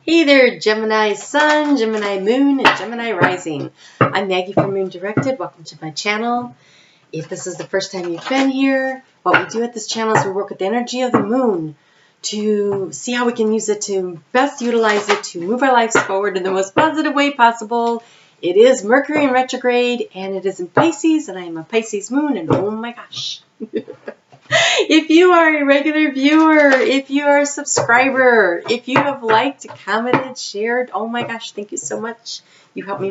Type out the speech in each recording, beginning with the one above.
Hey there, Gemini Sun, Gemini Moon, and Gemini Rising. I'm Maggie from Moon Directed. Welcome to my channel. If this is the first time you've been here, what we do at this channel is we work with the energy of the moon to see how we can use it to best utilize it to move our lives forward in the most positive way possible. It is Mercury in retrograde, and it is in Pisces, and I am a Pisces moon, and oh my gosh. If you are a regular viewer, if you are a subscriber, if you have liked, commented, shared, oh my gosh, thank you so much. You helped me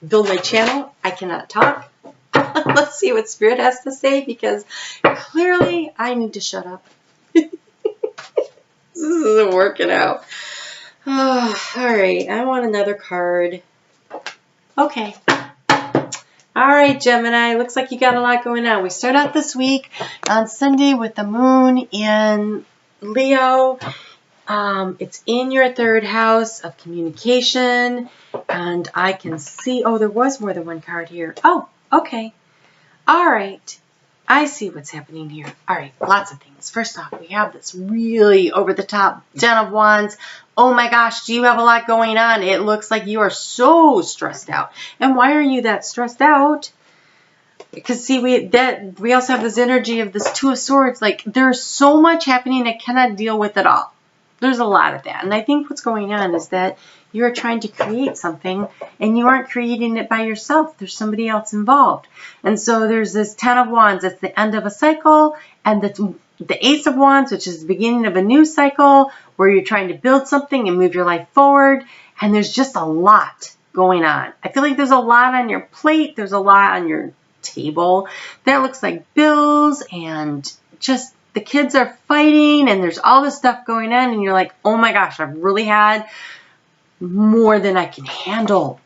build my channel. I cannot talk. Let's see what Spirit has to say, because clearly I need to shut up. This isn't working out. Oh, all right, I want another card. Okay. All right, Gemini, looks like you got a lot going on. We start out this week on Sunday with the moon in Leo. It's in your third house of communication, and I can see, oh, there was more than one card here. Oh, okay. All right. I see what's happening here. All right, lots of things. First off, we have this really over-the-top 10 of Wands. Oh my gosh, do you have a lot going on? It looks like you are so stressed out. And why are you that stressed out? Because see, we also have this energy of this Two of Swords. Like, there's so much happening I cannot deal with it all. There's a lot of that. And I think what's going on is that you're trying to create something and you aren't creating it by yourself. There's somebody else involved. And so there's this 10 of Wands. It's the end of a cycle, and the Ace of Wands, which is the beginning of a new cycle where you're trying to build something and move your life forward. And there's just a lot going on. I feel like there's a lot on your plate. There's a lot on your table. That looks like bills, and just the kids are fighting, and there's all this stuff going on, and you're like, oh my gosh, I've really had more than I can handle.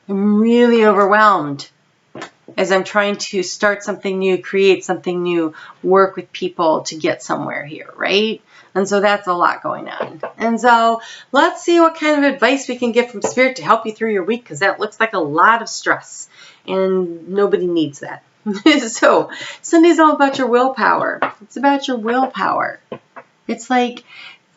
I'm really overwhelmed as I'm trying to start something new, create something new, work with people to get somewhere here, right? And so that's a lot going on. And so let's see what kind of advice we can get from Spirit to help you through your week, because that looks like a lot of stress, and nobody needs that. So Sunday's all about your willpower. It's about your willpower. It's like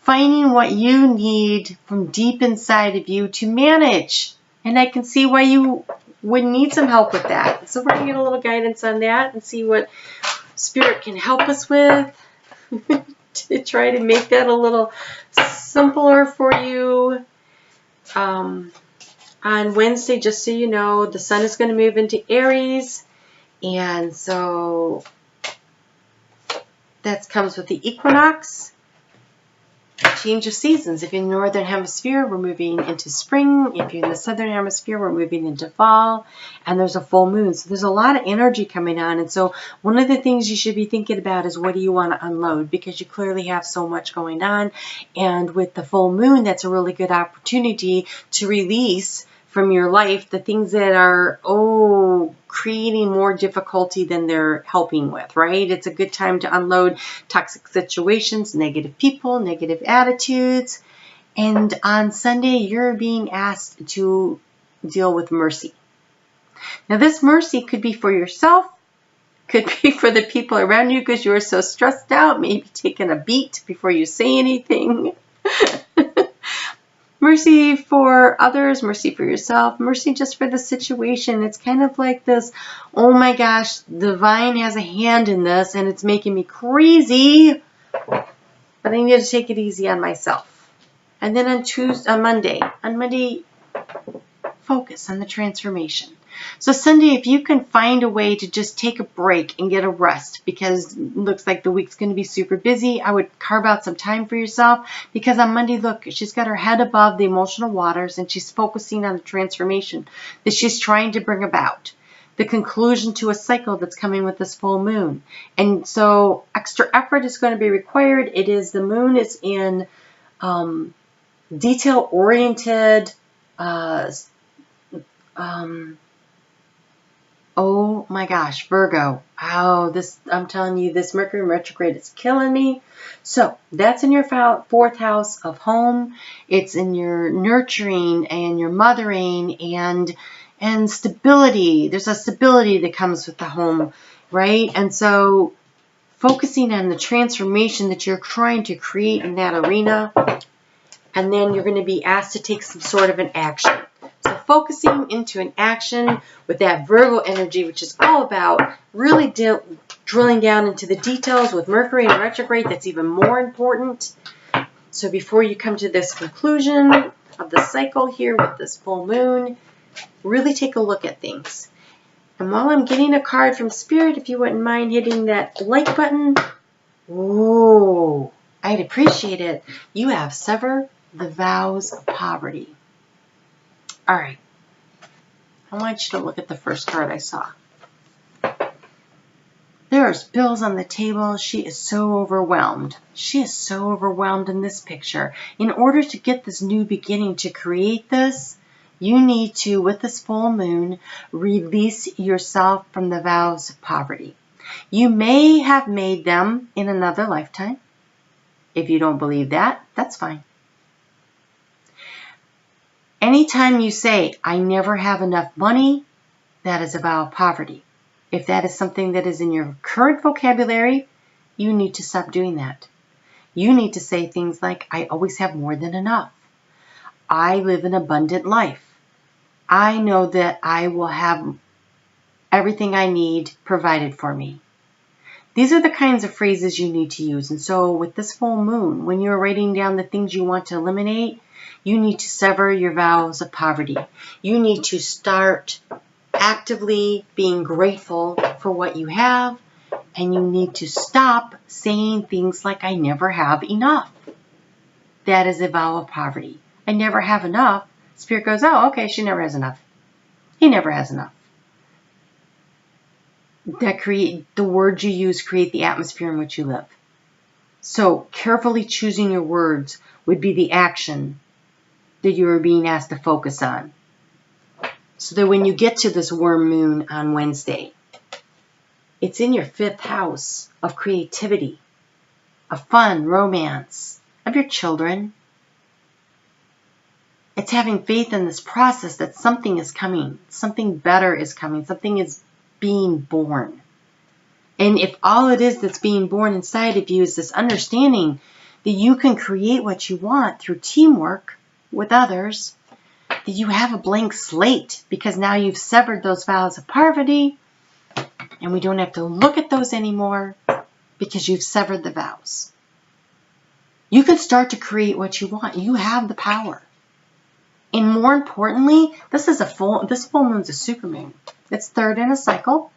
finding what you need from deep inside of you to manage. And I can see why you would need some help with that. So we're going to get a little guidance on that and see what Spirit can help us with to try to make that a little simpler for you. On Wednesday, just so you know, the sun is going to move into Aries. And so that comes with the equinox, change of seasons. If you're in the northern hemisphere, we're moving into spring. If you're in the southern hemisphere, we're moving into fall. And there's a full moon. So there's a lot of energy coming on. And so one of the things you should be thinking about is, what do you want to unload? Because you clearly have so much going on. And with the full moon, that's a really good opportunity to release from your life the things that are, creating more difficulty than they're helping with, right? It's a good time to unload toxic situations, negative people, negative attitudes. And on Sunday, you're being asked to deal with mercy. Now, this mercy could be for yourself, could be for the people around you, because you are so stressed out, maybe taking a beat before you say anything. Mercy for others, mercy for yourself, mercy just for the situation. It's kind of like this, oh my gosh, divine has a hand in this and it's making me crazy, but I need to take it easy on myself. And then on Monday, focus on the transformation. So Sunday, if you can find a way to just take a break and get a rest, because it looks like the week's going to be super busy, I would carve out some time for yourself, because on Monday, look, she's got her head above the emotional waters and she's focusing on the transformation that she's trying to bring about, the conclusion to a cycle that's coming with this full moon. And so extra effort is going to be required. It is, the moon is in detail-oriented, oh my gosh, Virgo. Oh, I'm telling you, this Mercury retrograde is killing me. So that's in your fourth house of home. It's in your nurturing and your mothering and stability. There's a stability that comes with the home, right? And so focusing on the transformation that you're trying to create in that arena. and then you're going to be asked to take some sort of an action. So focusing into an action with that Virgo energy, which is all about really drilling down into the details with Mercury in retrograde, that's even more important. So before you come to this conclusion of the cycle here with this full moon, really take a look at things. And while I'm getting a card from Spirit, if you wouldn't mind hitting that like button, ooh, I'd appreciate it. You have Sever the Vows of Poverty. All right. I want you to look at the first card I saw. There's bills on the table. She is so overwhelmed. She is so overwhelmed in this picture. In order to get this new beginning, to create this, you need to, with this full moon, release yourself from the vows of poverty. You may have made them in another lifetime. If you don't believe that, that's fine. Anytime you say, I never have enough money, that is a vow of poverty. If that is something that is in your current vocabulary, you need to stop doing that. You need to say things like, I always have more than enough. I live an abundant life. I know that I will have everything I need provided for me. These are the kinds of phrases you need to use. And so with this full moon, when you're writing down the things you want to eliminate, you need to sever your vows of poverty. You need to start actively being grateful for what you have, and you need to stop saying things like, I never have enough. That is a vow of poverty. I never have enough. Spirit goes, oh, okay, she never has enough. He never has enough. The words you use create the atmosphere in which you live. So carefully choosing your words would be the action that you are being asked to focus on. So that when you get to this warm moon on Wednesday, it's in your 5th house of creativity, of fun, romance, of your children. It's having faith in this process that something is coming, something better is coming, something is being born. And if all it is that's being born inside of you is this understanding that you can create what you want through teamwork with others, that you have a blank slate because now you've severed those vows of poverty and we don't have to look at those anymore because you've severed the vows. You can start to create what you want. You have the power. And more importantly, this full moon's a supermoon. It's 3rd in a cycle.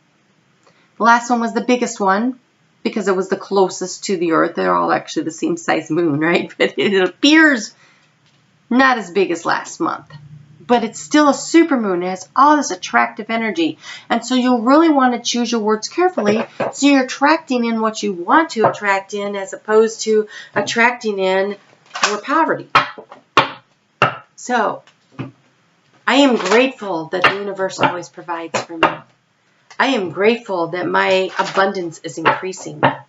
The last one was the biggest one because it was the closest to the Earth. They're all actually the same size moon, right? But it appears not as big as last month. But it's still a supermoon. It has all this attractive energy. And so you'll really want to choose your words carefully so you're attracting in what you want to attract in as opposed to attracting in more poverty. So, I am grateful that the universe always provides for me. I am grateful that my abundance is increasing. I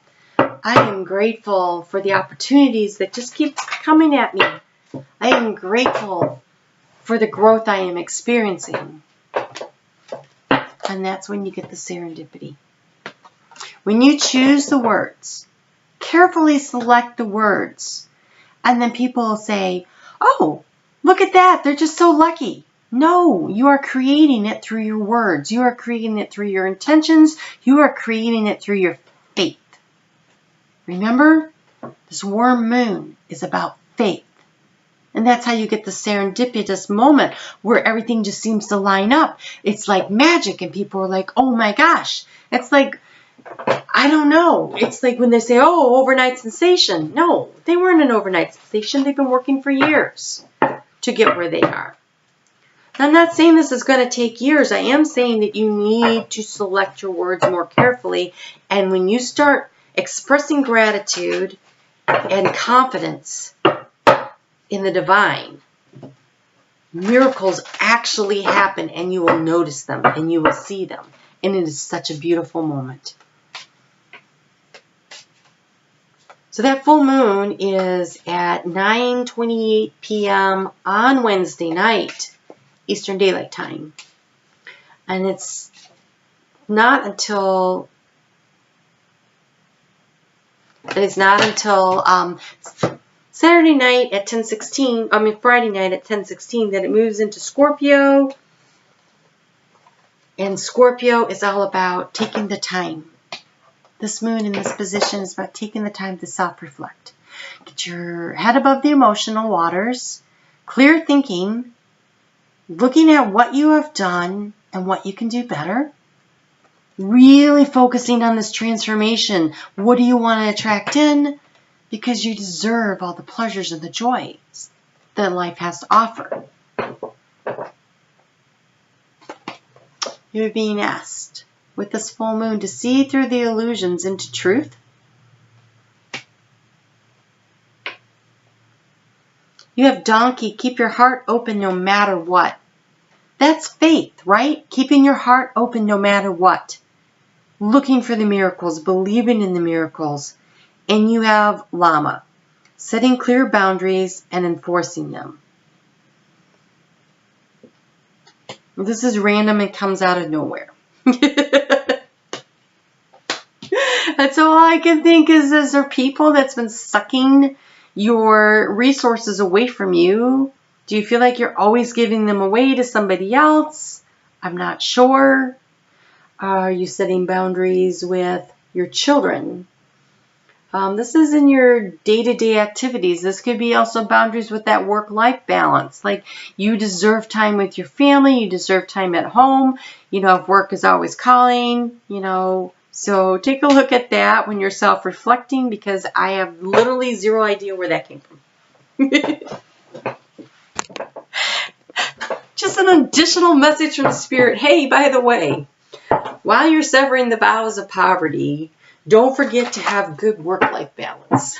am grateful for the opportunities that just keep coming at me. I am grateful for the growth I am experiencing. And that's when you get the serendipity. When you choose the words, carefully select the words, and then people will say, oh, look at that, they're just so lucky. No, you are creating it through your words. You are creating it through your intentions. You are creating it through your faith. Remember, this warm moon is about faith. And that's how you get the serendipitous moment where everything just seems to line up. It's like magic and people are like, oh my gosh. It's like, I don't know. It's like when they say, oh, overnight sensation. No, they weren't an overnight sensation. They've been working for years to get where they are. I'm not saying this is going to take years. I am saying that you need to select your words more carefully. And when you start expressing gratitude and confidence in the divine, miracles actually happen and you will notice them and you will see them. And it is such a beautiful moment. So that full moon is at 9:28 p.m. on Wednesday night, Eastern Daylight Time. And it's not until 7 Saturday night at 10:16, Friday night at 10:16, then it moves into Scorpio. And Scorpio is all about taking the time. This moon in this position is about taking the time to self-reflect. Get your head above the emotional waters, clear thinking, looking at what you have done and what you can do better. Really focusing on this transformation. What do you want to attract in? Because you deserve all the pleasures and the joys that life has to offer. You're being asked with this full moon to see through the illusions into truth. You have donkey, keep your heart open no matter what. That's faith, right? Keeping your heart open no matter what. Looking for the miracles, believing in the miracles. And you have llama, setting clear boundaries and enforcing them. This is random and comes out of nowhere. That's all I can think is there people that's been sucking your resources away from you? Do you feel like you're always giving them away to somebody else? I'm not sure. Are you setting boundaries with your children? This is in your day-to-day activities. This could be also boundaries with that work-life balance. Like you deserve time with your family. You deserve time at home. You know, if work is always calling, you know. So take a look at that when you're self-reflecting, because I have literally zero idea where that came from. Just an additional message from Spirit. Hey, by the way, while you're severing the vows of poverty, don't forget to have good work-life balance.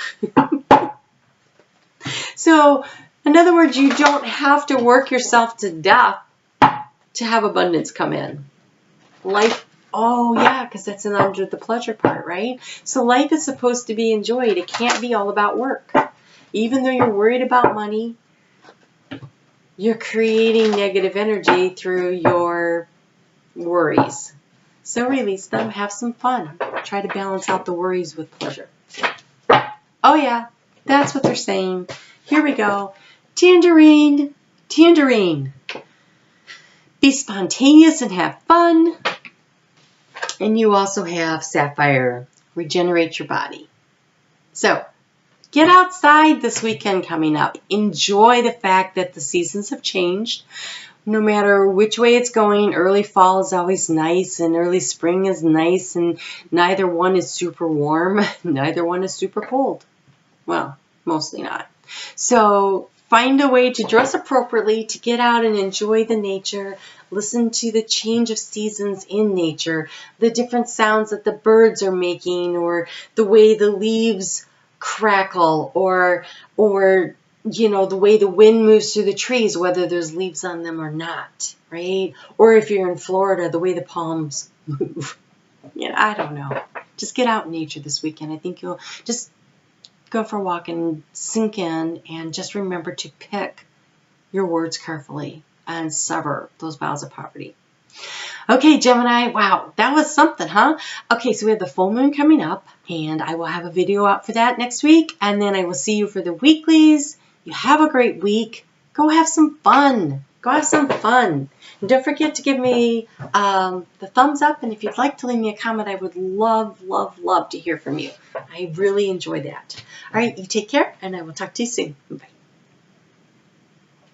So, in other words, you don't have to work yourself to death to have abundance come in. Life, oh yeah, because that's under the pleasure part, right? So life is supposed to be enjoyed. It can't be all about work. Even though you're worried about money, you're creating negative energy through your worries. So release them, have some fun. Try to balance out the worries with pleasure. Oh yeah, that's what they're saying. Here we go. Tangerine, tangerine. Be spontaneous and have fun. And you also have sapphire, regenerate your body. So get outside this weekend coming up. Enjoy the fact that the seasons have changed. No matter which way it's going, early fall is always nice and early spring is nice, and neither one is super warm, neither one is super cold. Well, mostly not. So find a way to dress appropriately, to get out and enjoy the nature, listen to the change of seasons in nature, the different sounds that the birds are making, or the way the leaves crackle, or you know, the way the wind moves through the trees, whether there's leaves on them or not, right? Or if you're in Florida, the way the palms move. Yeah, I don't know. Just get out in nature this weekend. I think you'll just go for a walk and sink in, and just remember to pick your words carefully and sever those vows of poverty. Okay, Gemini, wow, that was something, huh? Okay, so we have the full moon coming up, and I will have a video out for that next week, and then I will see you for the weeklies. You have a great week. Go have some fun. Go have some fun. And don't forget to give me the thumbs up, and if you'd like to leave me a comment, I would love, love, love to hear from you. I really enjoy that. All right, you take care, and I will talk to you soon. Bye.